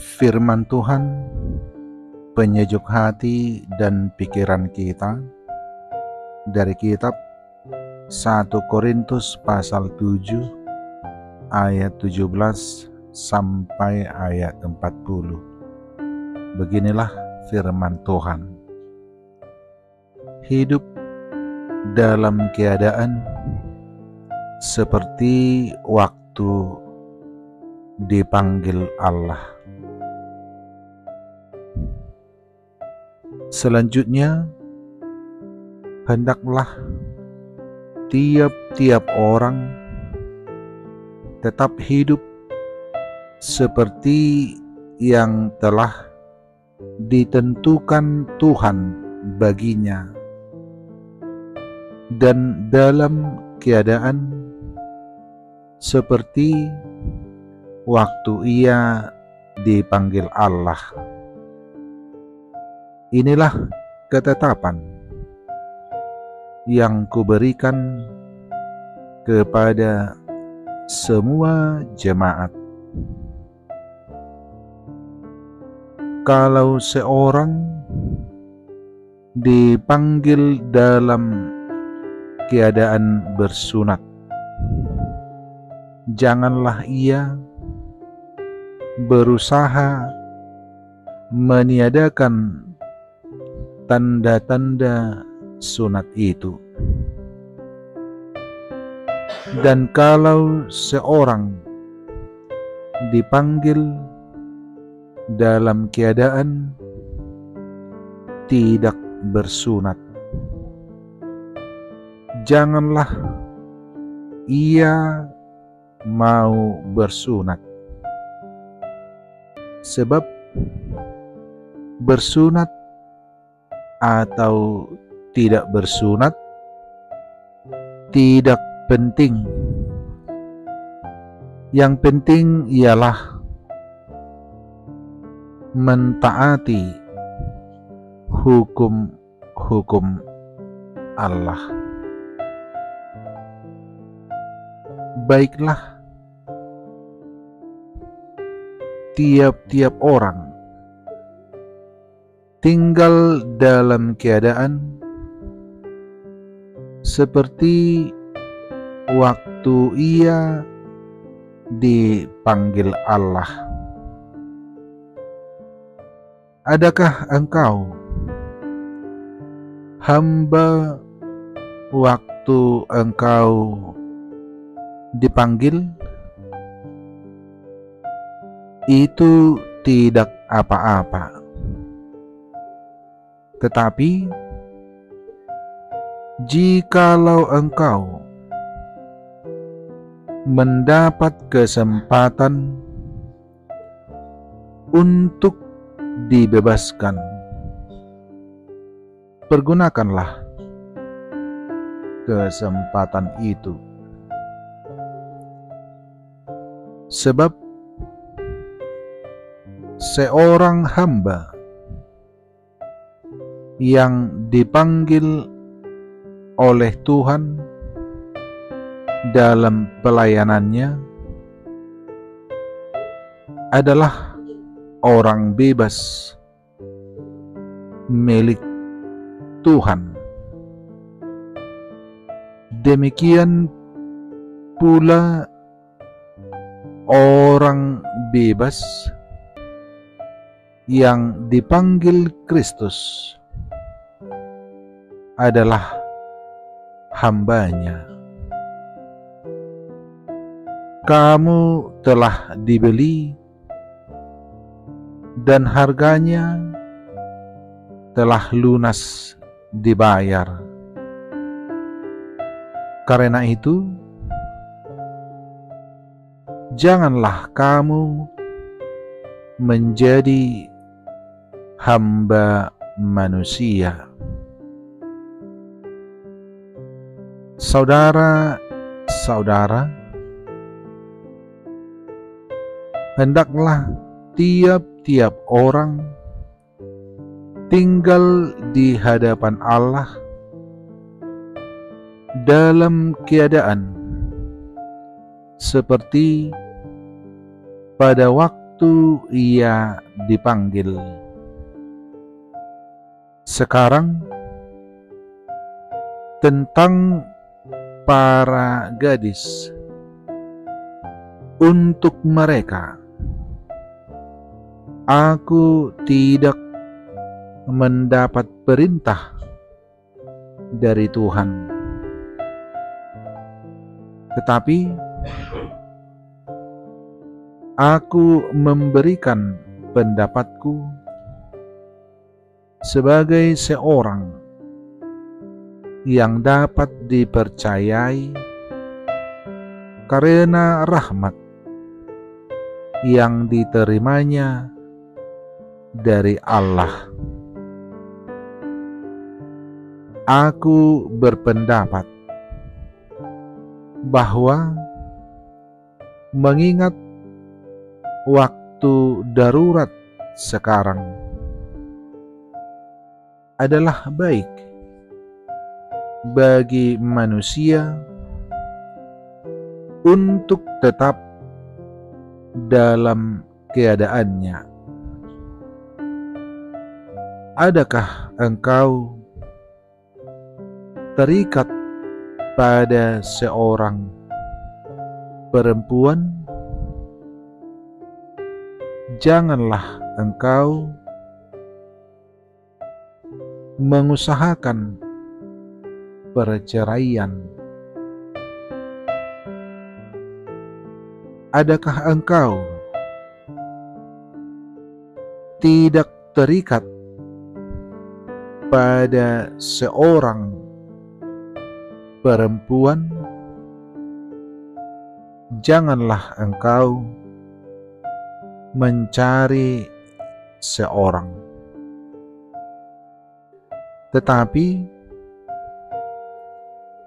Firman Tuhan, penyejuk hati dan pikiran kita dari kitab 1 Korintus pasal 7 ayat 17 sampai ayat 40. Beginilah firman Tuhan. Hidup dalam keadaan seperti waktu dipanggil Allah. Selanjutnya, hendaklah tiap-tiap orang tetap hidup seperti yang telah ditentukan Tuhan baginya, dan dalam keadaan seperti waktu ia dipanggil Allah. Inilah ketetapan yang kuberikan kepada semua jemaat. Kalau seorang dipanggil dalam keadaan bersunat, janganlah ia berusaha meniadakan tanda-tanda sunat itu. Dan kalau seorang dipanggil dalam keadaan tidak bersunat, janganlah ia mau bersunat, sebab bersunat atau tidak bersunat tidak penting. Yang penting ialah mentaati hukum-hukum Allah. Baiklah, tiap-tiap orang tinggal dalam keadaan seperti waktu ia dipanggil Allah. Adakah engkau hamba waktu engkau dipanggil? Itu tidak apa-apa. Tetapi jikalau engkau mendapat kesempatan untuk dibebaskan, pergunakanlah kesempatan itu. Sebab seorang hamba yang dipanggil oleh Tuhan dalam pelayanannya adalah orang bebas milik Tuhan. Demikian pula orang bebas yang dipanggil Kristus adalah hambanya. Kamu telah dibeli dan harganya telah lunas dibayar. Karena itu, janganlah kamu menjadi hamba manusia. Saudara-saudara, hendaklah tiap-tiap orang tinggal di hadapan Allah dalam keadaan seperti pada waktu waktu ia dipanggil. Sekarang tentang para gadis. Untuk mereka, aku tidak mendapat perintah dari Tuhan, tetapi aku memberikan pendapatku sebagai seorang yang dapat dipercayai karena rahmat yang diterimanya dari Allah. Aku berpendapat bahwa mengingat waktu darurat sekarang adalah baik bagi manusia untuk tetap dalam keadaannya. Adakah engkau terikat pada seorang perempuan? Janganlah engkau mengusahakan perceraian. Adakah engkau tidak terikat pada seorang perempuan? Janganlah engkau mencari seorang, tetapi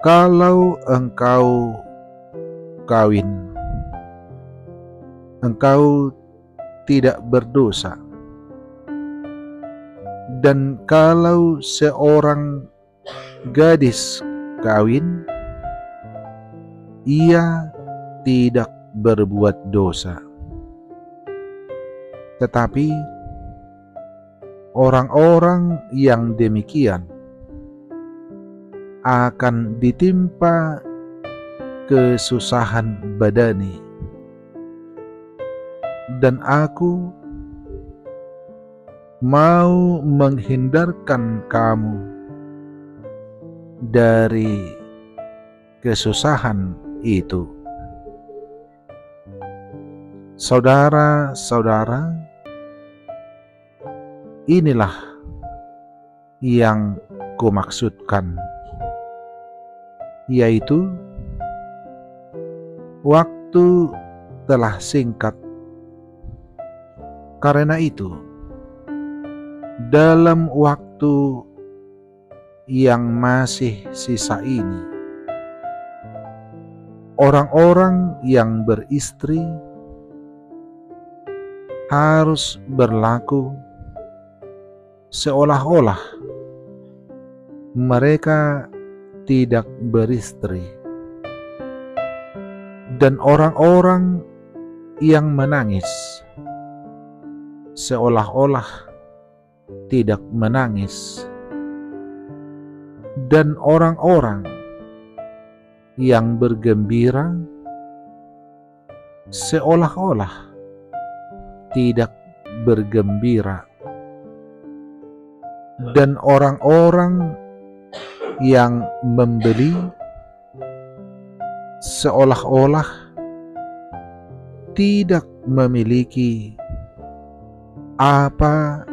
kalau engkau kawin, engkau tidak berdosa. Dan kalau seorang gadis kawin, ia tidak berbuat dosa. Tetapi orang-orang yang demikian akan ditimpa kesusahan badani. Dan aku mau menghindarkan kamu dari kesusahan itu. Saudara-saudara, inilah yang kumaksudkan, yaitu waktu telah singkat. Karena itu, dalam waktu yang masih sisa ini, orang-orang yang beristri harus berlaku seolah-olah mereka tidak beristri, dan orang-orang yang menangis seolah-olah tidak menangis, dan orang-orang yang bergembira seolah-olah tidak bergembira, dan orang-orang yang membeli seolah-olah tidak memiliki apa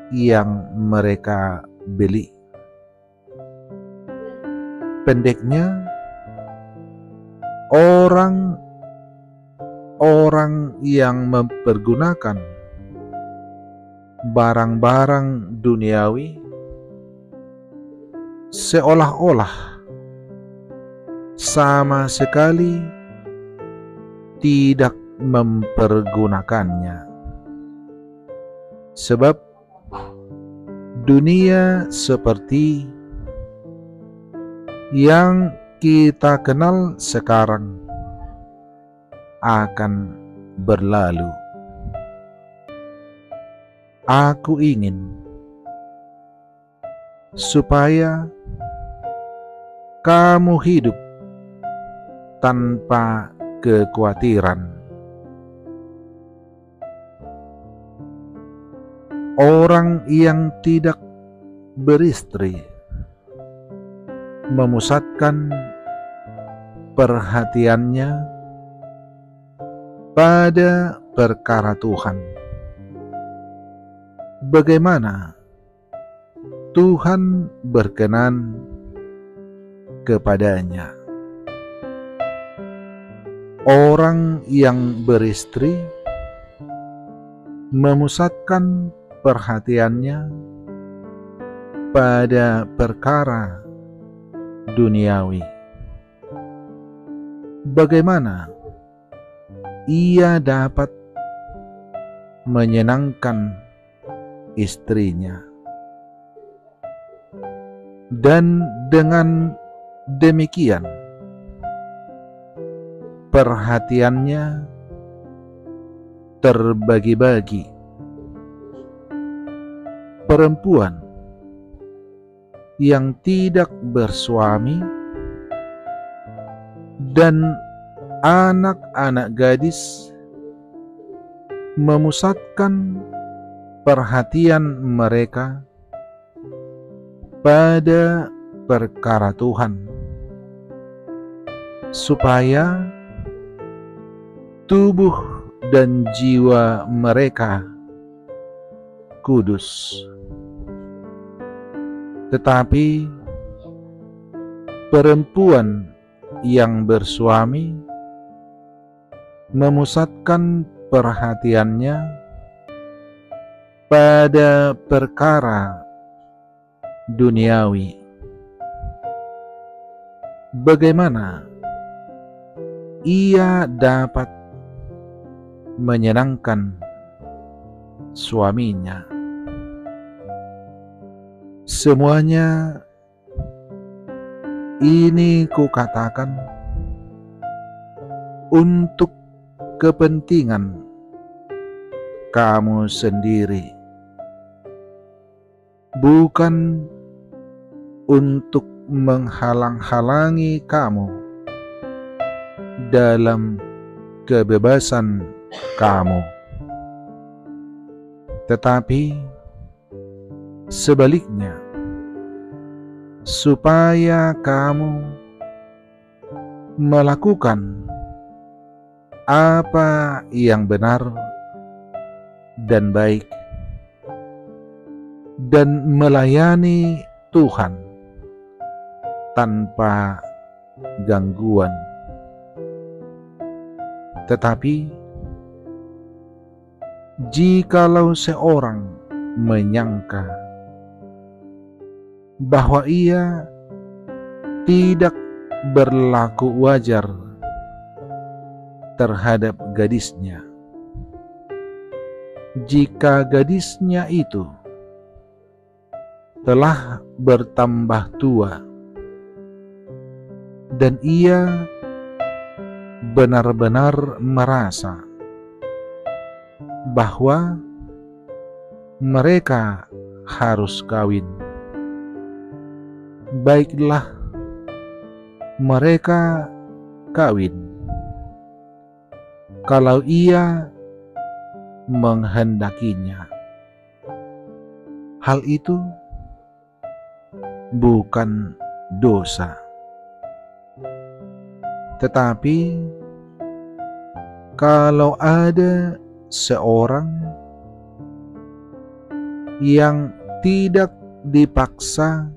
yang mereka beli. Pendeknya, orang yang mempergunakan barang-barang duniawi seolah-olah sama sekali tidak mempergunakannya. Sebab dunia seperti yang kita kenal sekarang akan berlalu. Aku ingin supaya kamu hidup tanpa kekhawatiran. Orang yang tidak beristri memusatkan perhatiannya pada perkara Tuhan. Bagaimana Tuhan berkenan kepadanya. Orang yang beristri memusatkan perhatiannya pada perkara duniawi. Bagaimana ia dapat menyenangkan istrinya, dan dengan demikian perhatiannya terbagi-bagi. Perempuan yang tidak bersuami dan anak-anak gadis memusatkan perhatian mereka pada perkara Tuhan, supaya tubuh dan jiwa mereka kudus. Tetapi perempuan yang bersuami memusatkan perhatiannya pada perkara duniawi. Bagaimana ia dapat menyenangkan suaminya? Semuanya ini kukatakan untuk kepentingan kamu sendiri, bukan untuk menghalang-halangi kamu dalam kebebasan kamu, tetapi sebaliknya, supaya kamu melakukan apa yang benar dan baik, dan melayani Tuhan tanpa gangguan. Tetapi jikalau seorang menyangka bahwa ia tidak berlaku wajar terhadap gadisnya, jika gadisnya itu telah bertambah tua dan ia benar-benar merasa bahwa mereka harus kawin, baiklah mereka kawin kalau ia menghendakinya. Hal itu bukan dosa. Tetapi kalau ada seorang yang tidak dipaksa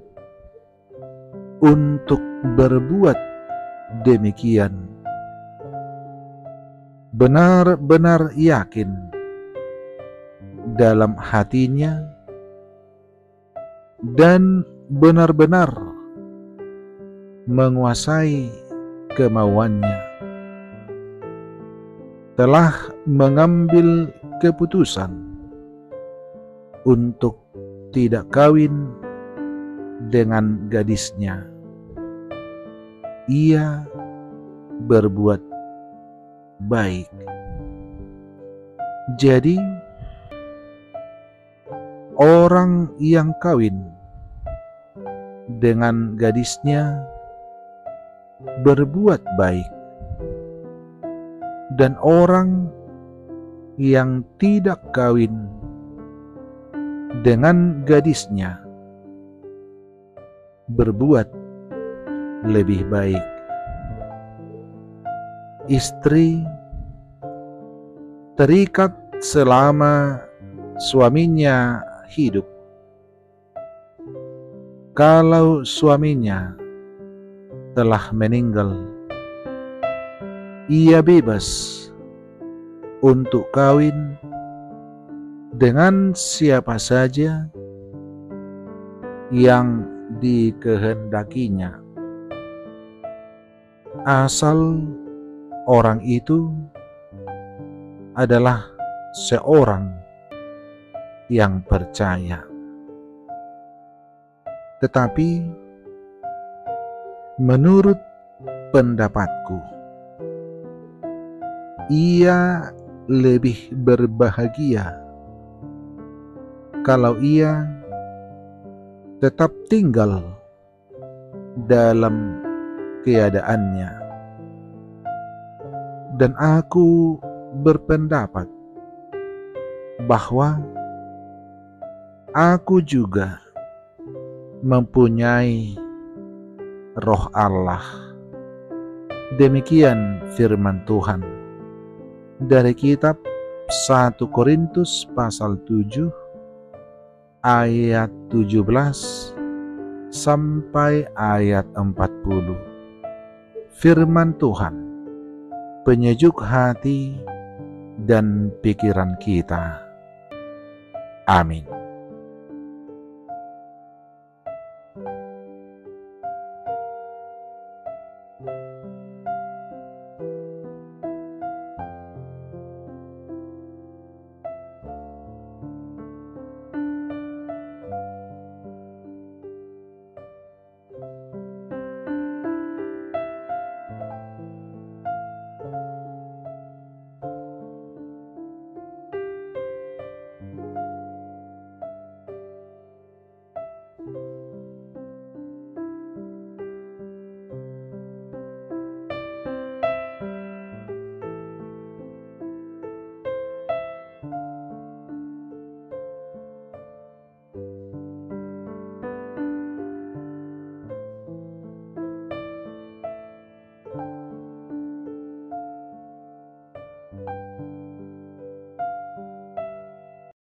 untuk berbuat demikian, benar-benar yakin dalam hatinya dan benar-benar menguasai kemauannya, telah mengambil keputusan untuk tidak kawin dengan gadisnya, ia berbuat baik. Jadi orang yang kawin dengan gadisnya berbuat baik, dan orang yang tidak kawin dengan gadisnya berbuat lebih baik. Istri terikat selama suaminya hidup. Kalau suaminya telah meninggal, ia bebas untuk kawin dengan siapa saja yang dikehendakinya, asal orang itu adalah seorang yang percaya. Tetapi menurut pendapatku, ia lebih berbahagia kalau ia tetap tinggal dalam keadaannya. Dan aku berpendapat bahwa aku juga mempunyai Roh Allah. Demikian firman Tuhan dari kitab 1 Korintus pasal 7 ayat 17 sampai ayat 40. Firman Tuhan penyejuk hati dan pikiran kita. Amin.